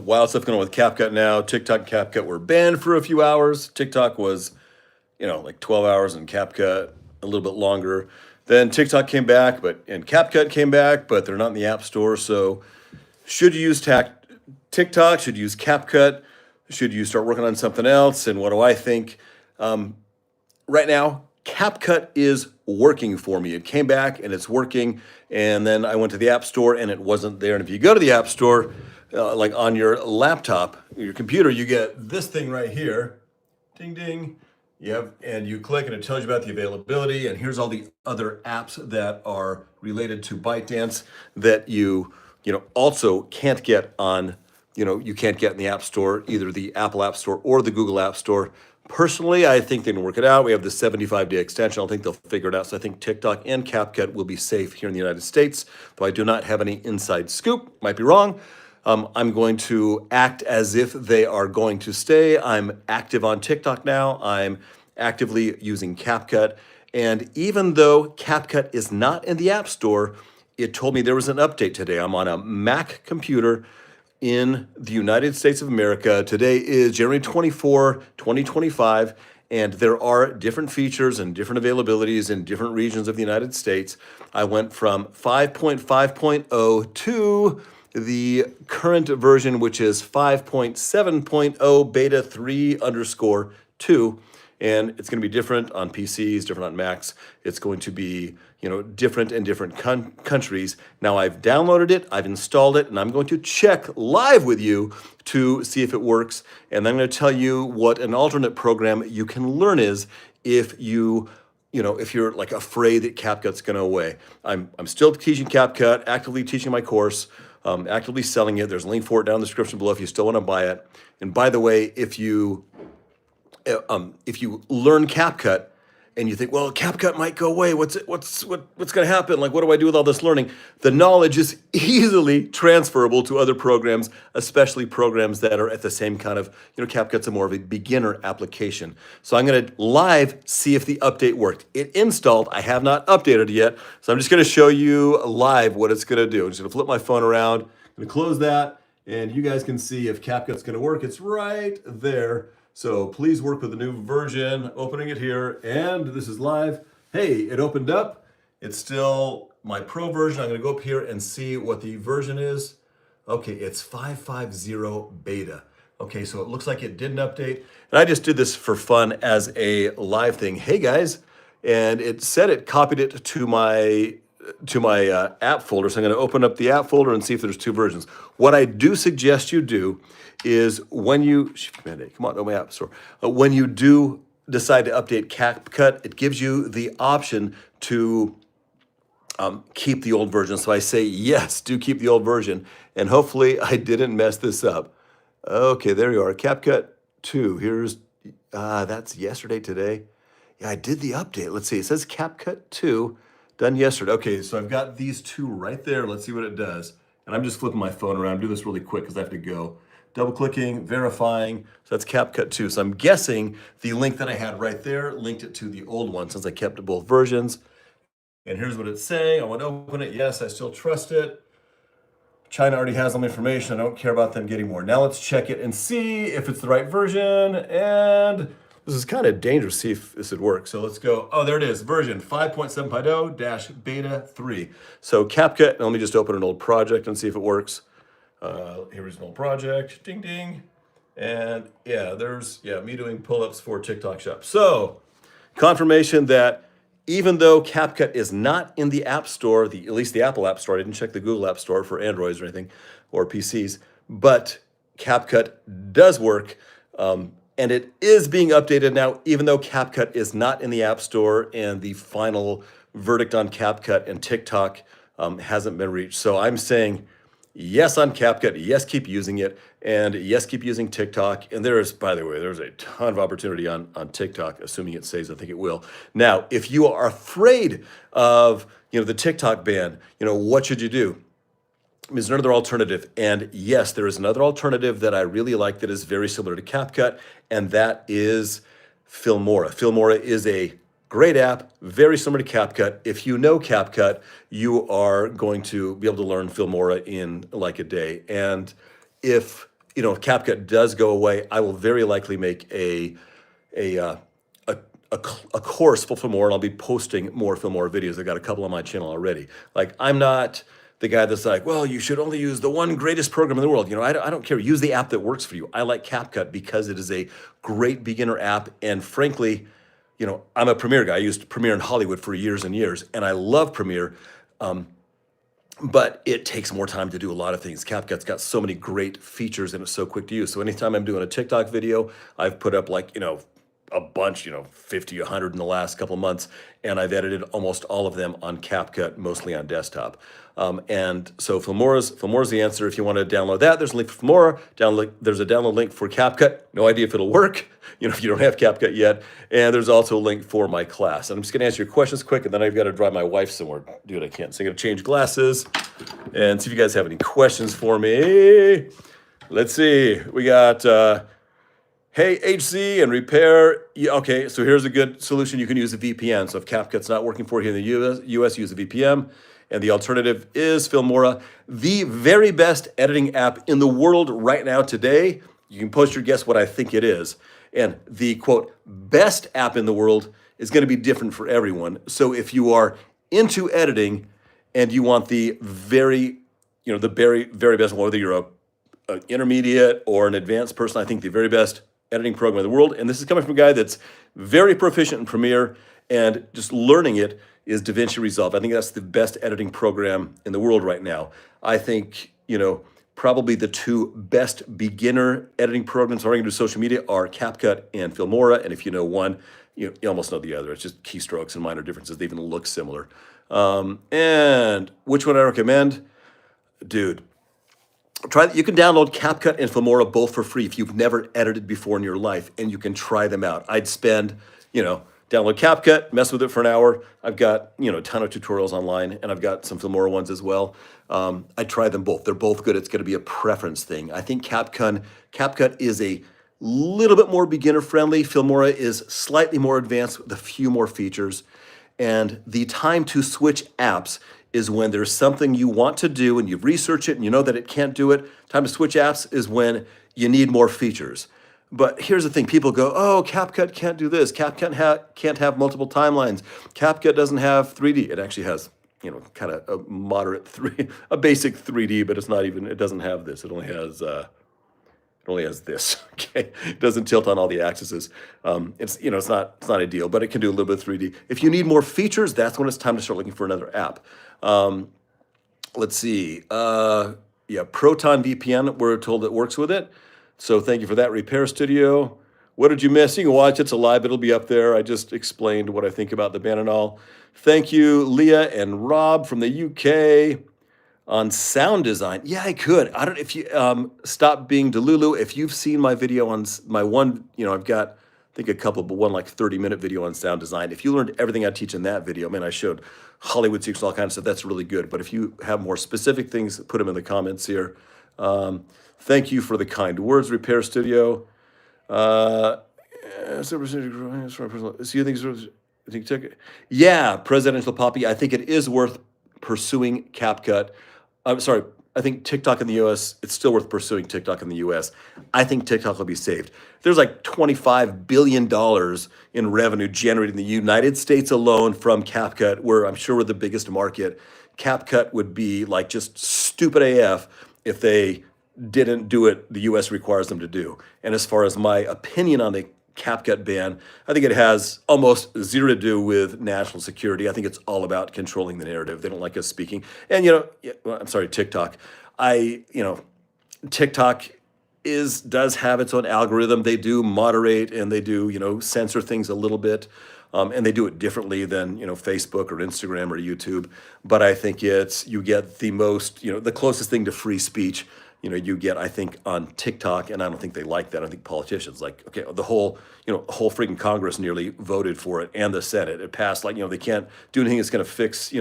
wild stuff going on with Capcut now. TikTok and Capcut were banned for a few hours. TikTok was, like 12 hours, and Capcut a little bit longer. Then TikTok came back, and Capcut came back, but they're not in the App Store. So should you use TikTok? Should you use Capcut? Should you start working on something else? And what do I think? Right now, Capcut is working for me. It came back and it's working. And then I went to the App Store and it wasn't there. And if you go to the App Store, like on your laptop, your computer, you get this thing right here. Ding, ding. And you click and it tells you about the availability. And here's all the other apps that are related to ByteDance that you also can't get on, you can't get in the App Store, either the Apple App Store or the Google App Store. Personally, I think they can work it out. We have the 75-day extension. I don't think they'll figure it out. So I think TikTok and CapCut will be safe here in the United States, though I do not have any inside scoop. Might be wrong. I'm going to act as if they are going to stay. I'm active on TikTok now. I'm actively using CapCut. And even though CapCut is not in the App Store, it told me there was an update today. I'm on a Mac computer in the United States of America. Today is January 24, 2025, and there are different features and different availabilities in different regions of the United States. I went from 5.5.0 to the current version, which is 5.7.0 beta 3_2. And it's going to be different on PCs, different on Macs. It's going to be, different in different countries. Now I've downloaded it, I've installed it, and I'm going to check live with you to see if it works. And I'm going to tell you what an alternate program you can learn is if if you're like afraid that CapCut's going to away. I'm still teaching CapCut, actively teaching my course, actively selling it. There's a link for it down in the description below if you still want to buy it. And by the way, if you learn CapCut and you think, well, CapCut might go away, what's going to happen? Like, what do I do with all this learning? The knowledge is easily transferable to other programs, especially programs that are at the same kind of, CapCut's a more of a beginner application. So I'm going to live see if the update worked. It installed. I have not updated it yet. So I'm just going to show you live what it's going to do. I'm just going to flip my phone around. I'm going to close that, and you guys can see if CapCut's going to work. It's right there. So please work with the new version. Opening it here, and this is live. Hey, it opened up. It's still my pro version. I'm gonna go up here and see what the version is. Okay, it's 5.50 beta. Okay, so it looks like it didn't update. And I just did this for fun as a live thing. Hey guys, and it said it copied it to my app folder. So I'm gonna open up the app folder and see if there's two versions. What I do suggest you do is when you, come on, my app store. When you do decide to update CapCut, it gives you the option to keep the old version. So I say, yes, do keep the old version. And hopefully I didn't mess this up. Okay, there you are, CapCut 2. Here's, that's yesterday, today. Yeah, I did the update. Let's see, it says CapCut 2, done yesterday. Okay, so I've got these two right there. Let's see what it does. And I'm just flipping my phone around. Do this really quick because I have to go. Double clicking, verifying. So that's CapCut 2. So I'm guessing the link that I had right there linked it to the old one since I kept both versions. And here's what it's saying. I want to open it. Yes, I still trust it. China already has all the information. I don't care about them getting more. Now let's check it and see if it's the right version. And this is kind of dangerous to see if this would work. So let's go. Oh, there it is. Version 5.7.0-beta 3. So CapCut, let me just open an old project and see if it works. Here's an old project, ding, ding. And yeah, there's, me doing pull-ups for TikTok Shop. So confirmation that even though CapCut is not in the App Store, at least the Apple App Store, I didn't check the Google App Store for Androids or anything, or PCs, but CapCut does work. And it is being updated now, even though CapCut is not in the App Store and the final verdict on CapCut and TikTok hasn't been reached. So I'm saying, yes on CapCut, yes, keep using it, and yes, keep using TikTok. And there's, by the way, there's a ton of opportunity on TikTok, assuming it stays. I think it will. Now, if you are afraid of, the TikTok ban, what should you do? There's another alternative. And yes, there is another alternative that I really like that is very similar to CapCut, and that is Filmora. Filmora is a great app, very similar to CapCut. If you know CapCut, you are going to be able to learn Filmora in like a day. And if if CapCut does go away, I will very likely make a uh, a, a course for Filmora, and I'll be posting more Filmora videos. I got a couple on my channel already. Like, I'm not the guy that's like, well, you should only use the one greatest program in the world. I don't care. Use the app that works for you. I like CapCut because it is a great beginner app, and frankly, I'm a Premiere guy. I used Premiere in Hollywood for years and years, and I love Premiere. But it takes more time to do a lot of things. CapCut's got so many great features and it's so quick to use. So anytime I'm doing a TikTok video, I've put up like, a bunch, 50, 100 in the last couple of months, and I've edited almost all of them on CapCut, mostly on desktop. And so Filmora's the answer. If you want to download that, there's a link for Filmora. There's a download link for CapCut. No idea if it'll work, if you don't have CapCut yet. And there's also a link for my class. And I'm just going to answer your questions quick, and then I've got to drive my wife somewhere. Dude, I can't. So I'm going to change glasses and see if you guys have any questions for me. Let's see. We got... Hey, HC and repair. Yeah, okay, so here's a good solution. You can use a VPN. So if CapCut's not working for you in the US, use a VPN. And the alternative is Filmora, the very best editing app in the world right now today. You can post your guess what I think it is. And the, quote, best app in the world is going to be different for everyone. So if you are into editing and you want the very, the very, very best, whether you're an intermediate or an advanced person, I think the very best editing program in the world, and this is coming from a guy that's very proficient in Premiere and just learning it, is DaVinci Resolve. I think that's the best editing program in the world right now. I think, probably the two best beginner editing programs oriented to social media are CapCut and Filmora, and if you know one, you almost know the other. It's just keystrokes and minor differences. They even look similar. And which one I recommend? Dude, you can download CapCut and Filmora both for free if you've never edited before in your life, and you can try them out. I'd spend, download CapCut, mess with it for an hour. I've got, a ton of tutorials online, and I've got some Filmora ones as well. I'd try them both. They're both good. It's going to be a preference thing. I think CapCut is a little bit more beginner friendly. Filmora is slightly more advanced with a few more features. And the time to switch apps is when there's something you want to do and you've researched it and you know that it can't do it. Time to switch apps is when you need more features. But here's the thing. People go, oh, CapCut can't do this. CapCut can't have multiple timelines. CapCut doesn't have 3D. It actually has, kind of a moderate a basic 3D, but it doesn't have this. It only has this. Okay, it doesn't tilt on all the axes. It's not ideal, but it can do a little bit of 3D. If you need more features, that's when it's time to start looking for another app. Let's see. Proton VPN. We're told it works with it. So thank you for that, Repair Studio. What did you miss? You can watch it. It's live. It'll be up there. I just explained what I think about the ban and all. Thank you, Leah and Rob from the UK. On sound design, yeah, I could. I don't. If you stop being Delulu. If you've seen my video on my one, I've got, I think a couple, but one like 30-minute video on sound design. If you learned everything I teach in that video, I showed Hollywood secrets, all kinds of stuff. That's really good. But if you have more specific things, put them in the comments here. Thank you for the kind words, Repair Studio. Yeah, Presidential Poppy. I think it is worth pursuing CapCut. I'm sorry, I think TikTok in the US, it's still worth pursuing TikTok in the US. I think TikTok will be saved. There's like $25 billion in revenue generated in the United States alone from CapCut, where I'm sure we're the biggest market. CapCut would be like just stupid AF if they didn't do it the US requires them to do. And as far as my opinion on the CapCut ban, I think it has almost zero to do with national security. I think it's all about controlling the narrative. They don't like us speaking. And, I'm sorry, TikTok. TikTok does have its own algorithm. They do moderate and they do, censor things a little bit. And they do it differently than, Facebook or Instagram or YouTube. But I think you get the most, the closest thing to free speech you get, I think, on TikTok, and I don't think they like that. I think politicians okay, the whole freaking Congress nearly voted for it, and the Senate. It passed, they can't do anything that's going to fix,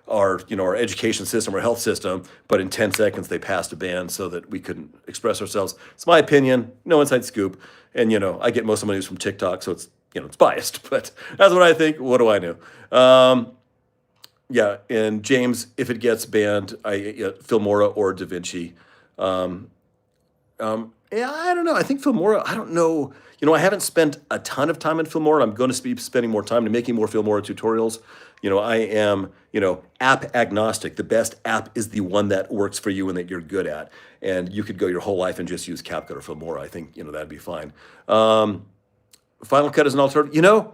our education system or health system, but in 10 seconds they passed a ban so that we couldn't express ourselves. It's my opinion, no inside scoop, and, I get most of my news from TikTok, so it's, it's biased, but that's what I think. What do I know? Yeah, and James, if it gets banned, Filmora or DaVinci. Yeah, I don't know. I think Filmora, I don't know. I haven't spent a ton of time in Filmora. I'm going to be spending more time to making more Filmora tutorials. I am, app agnostic. The best app is the one that works for you and that you're good at. And you could go your whole life and just use CapCut or Filmora. I think, that'd be fine. Final Cut is an alternative.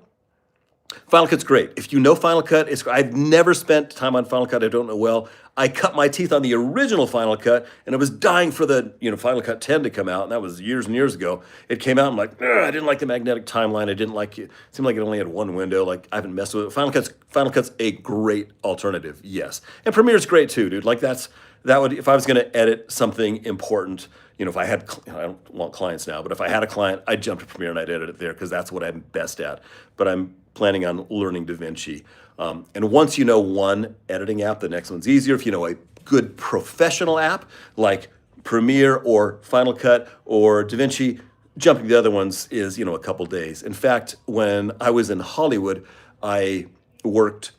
Final Cut's great. If you know Final Cut, I've never spent time on Final Cut. I don't know well. I cut my teeth on the original Final Cut, and I was dying for the Final Cut 10 to come out, and that was years and years ago. It came out, and I'm like, I didn't like the magnetic timeline. I didn't like it. It seemed like it only had one window. Like, I haven't messed with it. Final Cut's a great alternative, yes. And Premiere's great too, dude. Like that would, if I was going to edit something important, if I had, I don't want clients now, but if I had a client, I'd jump to Premiere and I'd edit it there because that's what I'm best at. But I'm planning on learning DaVinci. And once you know one editing app, the next one's easier. If you know a good professional app like Premiere or Final Cut or DaVinci, jumping to the other ones is, a couple days. In fact, when I was in Hollywood, I worked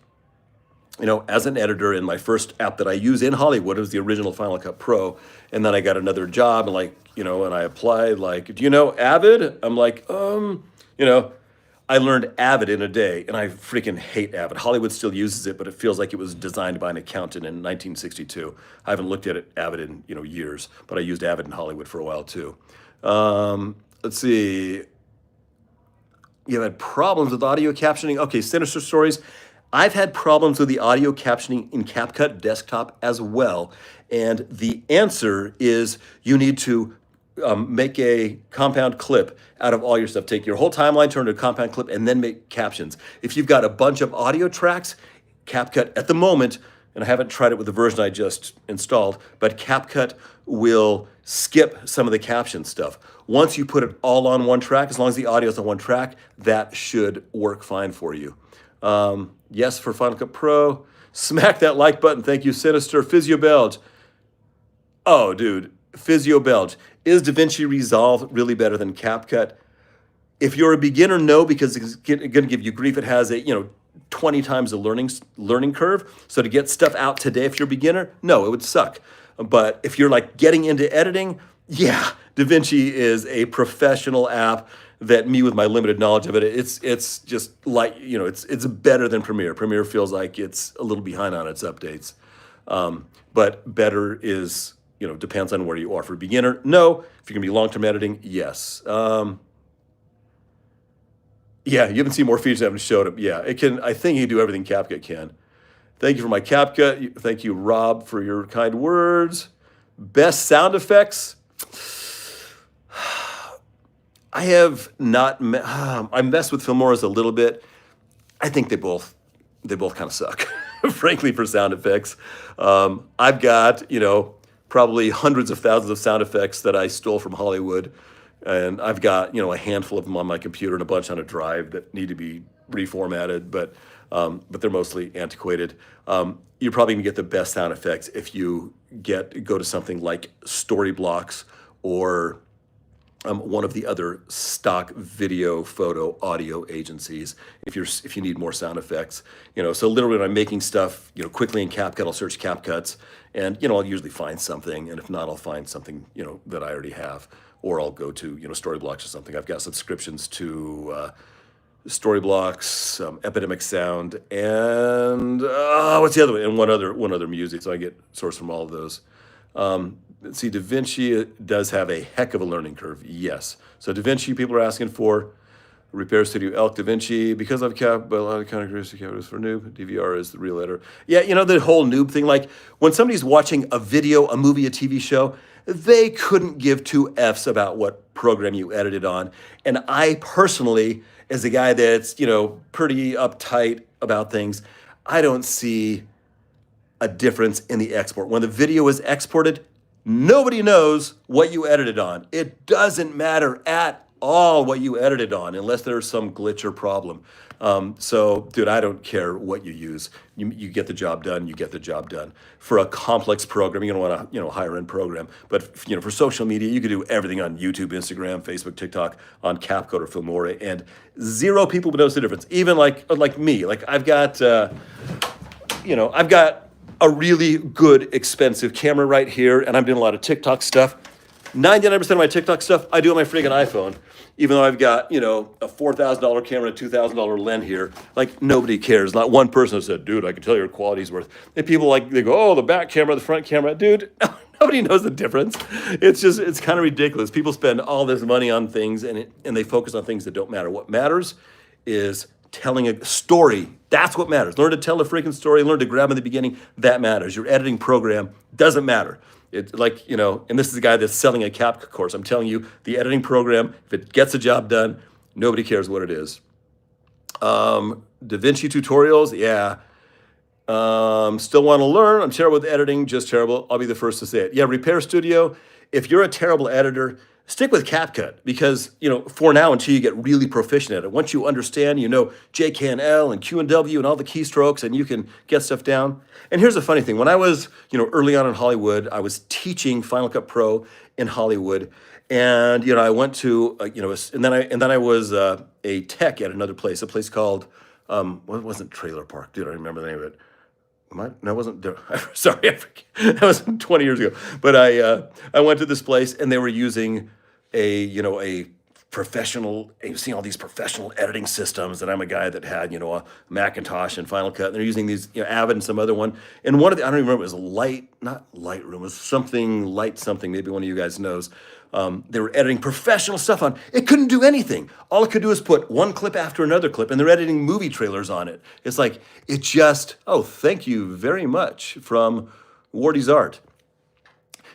as an editor in my first app that I use in Hollywood. It was the original Final Cut Pro. And then I got another job and and I applied do you know Avid? I'm like, I learned Avid in a day, and I freaking hate Avid. Hollywood still uses it, but it feels like it was designed by an accountant in 1962. I haven't looked at Avid in years, but I used Avid in Hollywood for a while too. Let's see. You had problems with audio captioning. Okay, Sinister Stories. I've had problems with the audio captioning in CapCut Desktop as well, and the answer is you need to make a compound clip out of all your stuff. Take your whole timeline, turn it to a compound clip, and then make captions. If you've got a bunch of audio tracks, CapCut at the moment, and I haven't tried it with the version I just installed, but CapCut will skip some of the caption stuff. Once you put it all on one track, as long as the audio is on one track, that should work fine for you. Yes, for Final Cut Pro. Smack that like button. Thank you, Sinister. Physio Belge. Oh, dude. Physio Belge. Is DaVinci Resolve really better than CapCut? If you're a beginner, no, because it's going to give you grief. It has a 20 times the learning curve. So to get stuff out today, if you're a beginner, no, it would suck. But if you're getting into editing, yeah, DaVinci is a professional app that me with my limited knowledge of it, it's just it's better than Premiere. Premiere feels like it's a little behind on its updates. But better is depends on where you are. For beginner, no. If you're gonna be long-term editing, yes. Yeah, you haven't seen more features that haven't showed up. Yeah, it can. I think you can do everything CapCut can. Thank you for my CapCut. Thank you, Rob, for your kind words. Best sound effects. I have not. I messed with Filmora's a little bit. I think they both kind of suck, frankly, for sound effects. I've got probably hundreds of thousands of sound effects that I stole from Hollywood. And I've got, a handful of them on my computer and a bunch on a drive that need to be reformatted, but they're mostly antiquated. You're probably gonna get the best sound effects if you go to something like Storyblocks or one of the other stock video, photo, audio agencies. If you need more sound effects, so literally when I'm making stuff, quickly in CapCut, I'll search CapCuts, and I'll usually find something, and if not, I'll find something that I already have, or I'll go to Storyblocks or something. I've got subscriptions to Storyblocks, Epidemic Sound, and what's the other one? And one other music. So I get source from all of those. Let's see, DaVinci does have a heck of a learning curve, yes. So DaVinci, people are asking for Repair Studio Elk DaVinci, because I've kept a lot of characteristics for noob, DVR is the real editor. Yeah, the whole noob thing, like when somebody's watching a video, a movie, a TV show, they couldn't give two Fs about what program you edited on. And I personally, as a guy that's, pretty uptight about things, I don't see a difference in the export. When the video is exported, nobody knows what you edited on. It doesn't matter at all what you edited on, unless there's some glitch or problem. So, dude, I don't care what you use. You get the job done. You get the job done. For a complex program, you're gonna want a higher end program. But for social media, you can do everything on YouTube, Instagram, Facebook, TikTok, on CapCut or Filmora, and zero people would notice the difference. Even like me, I've got I've got a really good, expensive camera right here, and I'm doing a lot of TikTok stuff. 99% of my TikTok stuff I do on my freaking iPhone, even though I've got, you know, a $4,000 camera and a $2,000 lens here. Like, nobody cares. Not one person has said, dude, I can tell your quality's worth. And people like, they go, oh, the back camera, the front camera. Dude, nobody knows the difference. It's kind of ridiculous. People spend all this money on things and they focus on things that don't matter. What matters is telling a story. That's what matters. Learn to tell a freaking story. Learn to grab in the beginning. That matters. Your editing program doesn't matter. It's like, you know, and this is the guy that's selling a Capcut course. I'm telling you, the editing program, if it gets the job done, nobody cares what it is. DaVinci tutorials, yeah. Still want to learn. I'm terrible with editing, just terrible. I'll be the first to say it. Yeah, Repair Studio. If you're a terrible editor, stick with Capcut because, you know, for now until you get really proficient at it. Once you understand, you know, JK and L and Q and W and all the keystrokes and you can get stuff down. And here's the funny thing. When I was, you know, early on in Hollywood, I was teaching Final Cut Pro in Hollywood. And, you know, I went to, you know, and then I was a tech at another place, a place called, what wasn't Trailer Park? Dude, I remember the name of it. No, it wasn't. Sorry, I forget. That was 20 years ago. But I went to this place and they were using a professional. You've seen all these professional editing systems, and I'm a guy that had a Macintosh and Final Cut. And they're using these Avid and some other one. And one of the I don't even remember. It was not Lightroom. It was something. Maybe one of you guys knows. They were editing professional stuff on. It couldn't do anything. All it could do is put one clip after another clip, and they're editing movie trailers on it. It's like, thank you very much from Wardy's Art.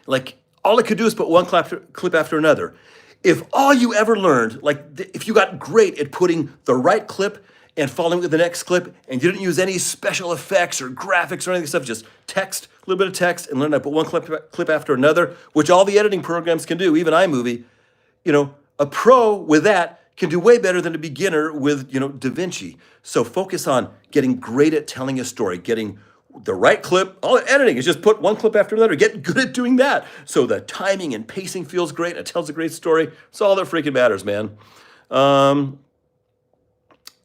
Like, all it could do is put one clip after another. If all you ever learned, if you got great at putting the right clip and following with the next clip, and you didn't use any special effects or graphics or anything stuff, just text, a little bit of text, and learn how to put one clip after another, which all the editing programs can do, even iMovie, a pro with that can do way better than a beginner with, DaVinci. So focus on getting great at telling a story, getting the right clip. All editing is just put one clip after another. Get good at doing that. So the timing and pacing feels great. It tells a great story. It's all that freaking matters, man.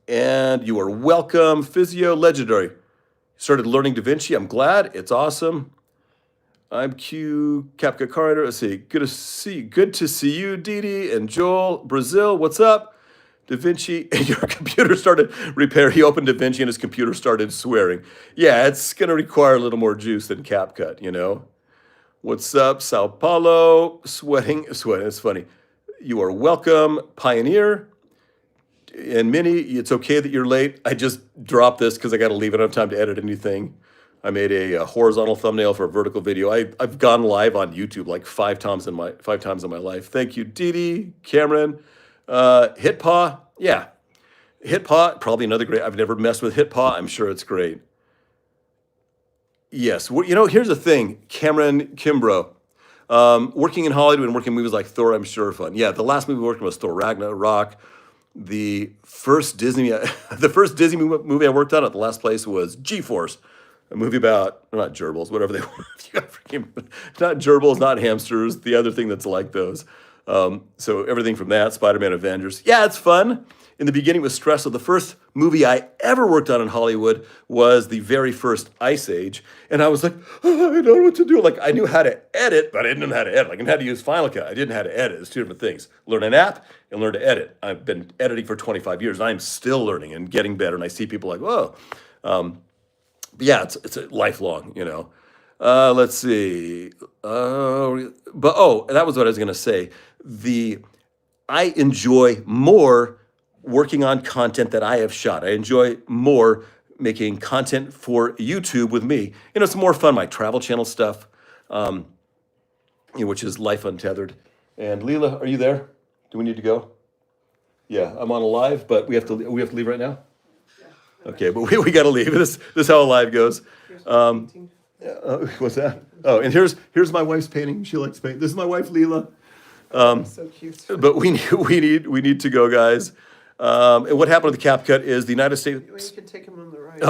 And you are welcome. Physio Legendary. Started learning DaVinci. I'm glad. It's awesome. I'm Q Capcut car editor. Let's see. Good to see you, Didi and Joel. Brazil, what's up? DaVinci, your computer started repair. He opened DaVinci and his computer started swearing. Yeah, it's going to require a little more juice than Capcut, What's up, Sao Paulo? Sweating. It's funny. You are welcome, Pioneer. And Minnie, it's okay that you're late. I just dropped this because I got to leave. I don't have time to edit anything. I made a horizontal thumbnail for a vertical video. I've gone live on YouTube like five times in my life. Thank you, Didi, Cameron. HitPaw, yeah. HitPaw, probably another great. I've never messed with HitPaw. I'm sure it's great. Yes, here's the thing, Cameron Kimbrough. Working in Hollywood and working in movies like Thor, I'm sure fun. Yeah, the last movie we worked on was Thor Ragnarok. The first Disney movie I worked on at the last place was G-Force, a movie about, not gerbils, whatever they were. Not gerbils, not hamsters, the other thing that's like those. So everything from that, Spider-Man, Avengers. Yeah, it's fun. In the beginning, it was stressful. The first movie I ever worked on in Hollywood was the very first Ice Age. And I was like, oh, I don't know what to do. Like, I knew how to edit, but I didn't know how to edit. Like, I knew how to use Final Cut. I didn't know how to edit. It's two different things. Learn an app and learn to edit. I've been editing for 25 years. And I'm still learning and getting better. And I see people like, whoa. But yeah, it's a lifelong, Let's see. That was what I was going to say. I enjoy more working on content that I have shot. I enjoy more making content for YouTube with me. It's more fun, my travel channel stuff, which is Life Untethered. And Leela, are you there? Do we need to go? Yeah, I'm on a live, but we have to leave right now? Yeah. Okay, but we got to leave. This is how a live goes. What's that? Oh, and here's my wife's painting. She likes paint. This is my wife, Leela. So cute. But we need to go, guys. And what happened with the Capcut is the United States. Well, you can take him on the right.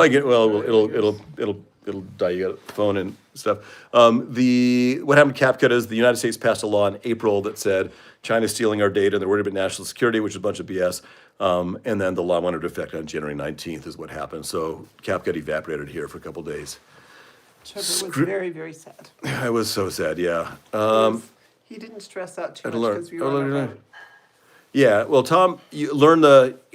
It'll die. You got a phone and stuff. What happened to Capcut is the United States passed a law in April that said China's stealing our data and they're worried about national security, which is a bunch of BS. And then the law went into effect on January 19th is what happened. So Capcut evaporated here for a couple days. Trevor was very, very sad. I was so sad, yeah. He didn't stress out too Had to much learn. because we Oh, were on learn. a boat. Yeah, well, Tom, you learn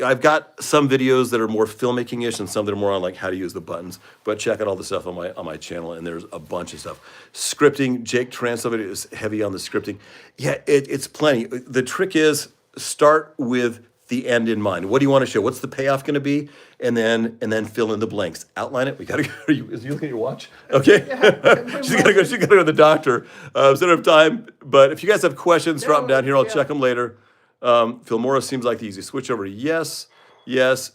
I've got some videos that are more filmmaking-ish and some that are more on like how to use the buttons. But check out all the stuff on my channel, and there's a bunch of stuff. Scripting, Jake translated is heavy on the scripting. Yeah, it's plenty. The trick is start with the end in mind. What do you want to show? What's the payoff going to be? And then fill in the blanks. Outline it. We got to go. Is you looking at your watch? Okay. She's got to go. She's got to go to the doctor. So I don't have time. But if you guys have questions, drop them down here. I'll check them later. Filmora seems like the easy switch over. Yes,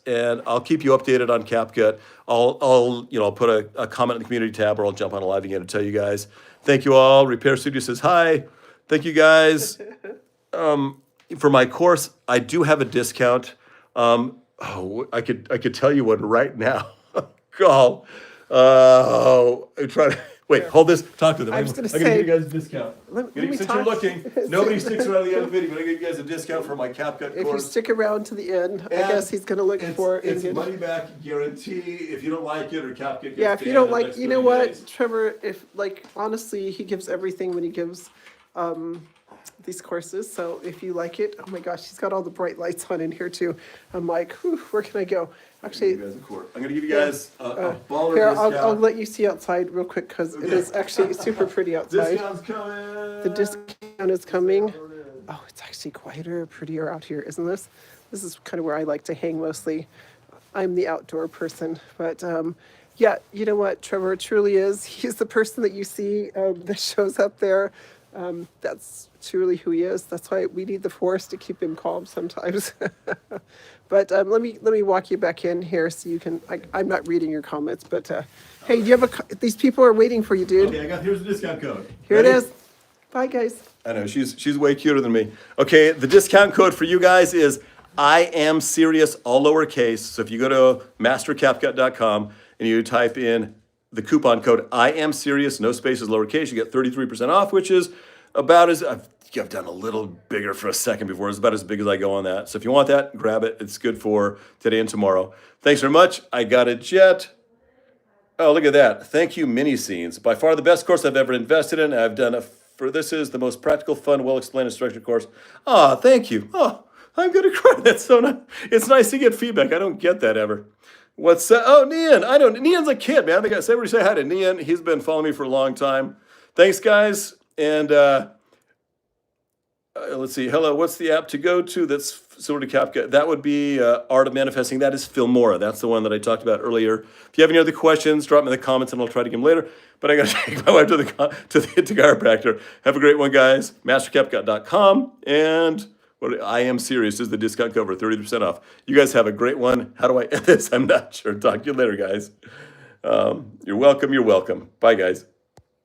and I'll keep you updated on CapCut. I'll put a comment in the community tab, or I'll jump on a live again to tell you guys. Thank you all. Repair Studio says hi. Thank you guys. For my course, I do have a discount. I could tell you one right now. Call. I'm trying to. Wait, hold this. Talk to them. I was gonna I'm gonna say- give you guys a discount. Let me Since talk- you're looking, nobody sticks around the end of the video, but I give you guys a discount for my CapCut If you course. stick around to the end, I And guess he's gonna look for It's Indian. money back guarantee. If you don't like it or CapCut gets Yeah, if you banned don't in the like, next you know 30 what, days. Trevor, if honestly, he gives everything when he gives these courses. So if you like it, oh my gosh, he's got all the bright lights on in here too. I'm like, whew, where can I go? Actually, You guys a quart. I'm gonna give you guys a baller here, discount. I'll let you see outside real quick because it is actually super pretty outside. Discount's coming. The discount is coming. Oh, it's actually quieter, prettier out here, isn't this? This is kind of where I like to hang mostly. I'm the outdoor person, but yeah, you know what, Trevor truly is. He's the person that you see that shows up there. That's truly who he is. That's why we need the force to keep him calm sometimes. But let me walk you back in here so you can. I'm not reading your comments, but hey, do you have these people are waiting for you, dude. Okay, here's the discount code. Here it Ready? is. Bye, guys. I know, she's way cuter than me. Okay, the discount code for you guys is I am serious, all lowercase. So if you go to mastercapcut.com and you type in the coupon code I am serious, no spaces, lowercase, you get 33% off, which is about as I've done a little bigger for a second before. It's about as big as I go on that. So if you want that, grab it. It's good for today and tomorrow. Thanks very much. I got a jet. Oh, look at that. Thank you, Mini Scenes. By far the best course I've ever invested in. I've done this is the most practical, fun, well-explained and structured course. Oh, thank you. Oh, I'm going to cry. That's so nice. It's nice to get feedback. I don't get that ever. What's that? Oh, Nian. Nian's a kid, man. Everybody say hi to Nian. He's been following me for a long time. Thanks, guys. And let's see. Hello, what's the app to go to that's similar to CapCut? That would be Art of Manifesting. That is Filmora. That's the one that I talked about earlier. If you have any other questions, drop them in the comments and I'll try to get them later. But I got to take my wife to the chiropractor. Have a great one, guys. MasterCapcut.com. And I am serious is the discount code for 30% off. You guys have a great one. How do I end this? I'm not sure. Talk to you later, guys. You're welcome. You're welcome. Bye, guys.